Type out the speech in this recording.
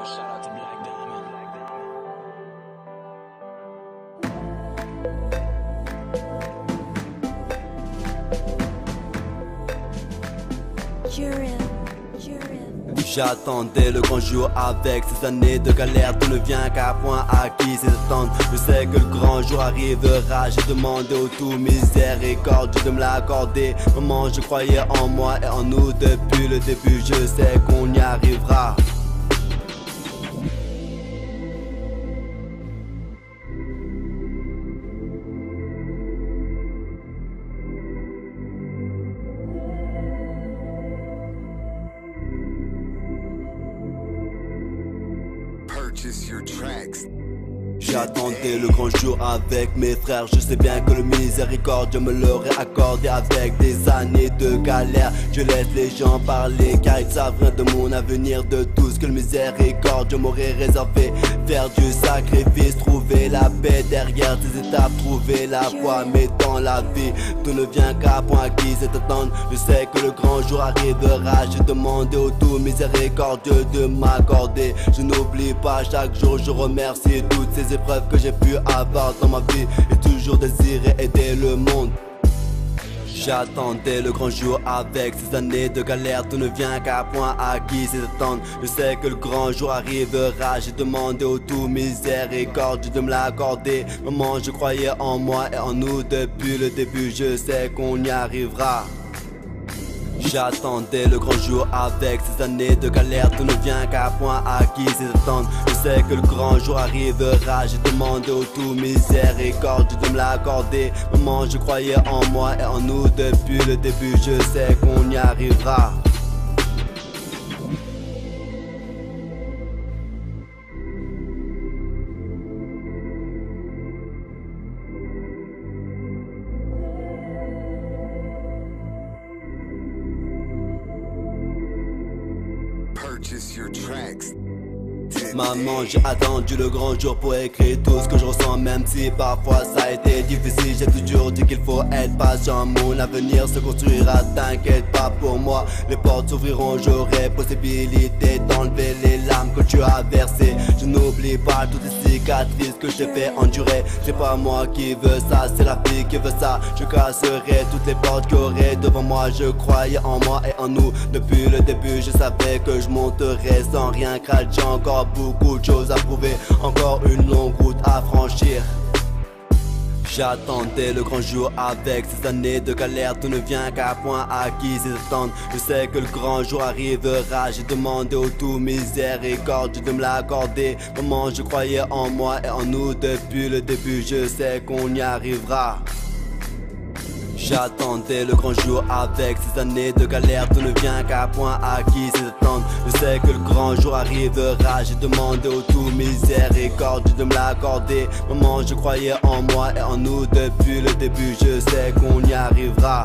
Yo, shout out to Black Diamond. J'attendais le grand jour avec ces années de galère. Tout ne vient qu'à point acquis, c'est attendre. Je sais que le grand jour arrivera. J'ai demandé au tout miséricorde de me l'accorder. Maman, je croyais en moi et en nous depuis le début. Je sais qu'on y arrivera. J'attendais le grand jour avec mes frères. Je sais bien que le miséricorde me l'aurait accordé. Avec des années de galère, je laisse les gens parler, car ils savent rien de mon avenir, de tout ce que le miséricorde m'aurait réservé. Faire du sacrifice, trouver la paix derrière ces étapes, trouver la foi. Mais dans la vie, tout ne vient qu'à point acquis, c'est attendre. Je sais que le grand jour arrivera. J'ai demandé au tout miséricordieux de m'accorder. Je n'oublie pas, chaque jour je remercie toutes ces épreuves que j'ai pu avoir dans ma vie, et toujours désirer aider le monde. J'attendais le grand jour avec ces années de galère. Tout ne vient qu'à point acquis, c'est attendre. Je sais que le grand jour arrivera. J'ai demandé au tout miséricorde de me l'accorder. Maman, je croyais en moi et en nous depuis le début. Je sais qu'on y arrivera. J'attendais le grand jour avec ces années de galère. Tout ne vient qu'à point acquis, c'est attendre. Je sais que le grand jour arrivera. J'ai demandé au tout miséricorde de me l'accorder. Maman, je croyais en moi et en nous depuis le début. Je sais qu'on y arrivera. Maman, j'ai attendu le grand jour pour écrire tout ce que je ressens, même si parfois ça a été difficile. J'ai toujours dit qu'il faut être patient, mon avenir se construira, t'inquiète pas pour moi. Les portes s'ouvriront, j'aurai possibilité d'enlever les larmes que tu as versées. Je n'oublie pas toutes les cicatrices que je t'ai fait endurer. C'est pas moi qui veux ça, c'est la vie qui veut ça. Je casserai toutes les portes qu'il y aurait devant moi. Je croyais en moi et en nous depuis le début. Je savais que je monterais sans rien craindre. J'ai encore beaucoup de choses à prouver, encore une longue route à franchir. J'attendais le grand jour avec ces années de galère. Tout ne vient qu'à point acquis, c'est attendre. Je sais que le grand jour arrivera. J'ai demandé au tout miséricorde de me l'accorder. Maman, je croyais en moi et en nous depuis le début. Je sais qu'on y arrivera. J'attendais le grand jour avec ces années de galère. Tout ne vient qu'à point acquis, c'est attendre. Je sais que le grand jour arrivera. J'ai demandé au tout miséricorde de me l'accorder. Maman, je croyais en moi et en nous depuis le début. Je sais qu'on y arrivera.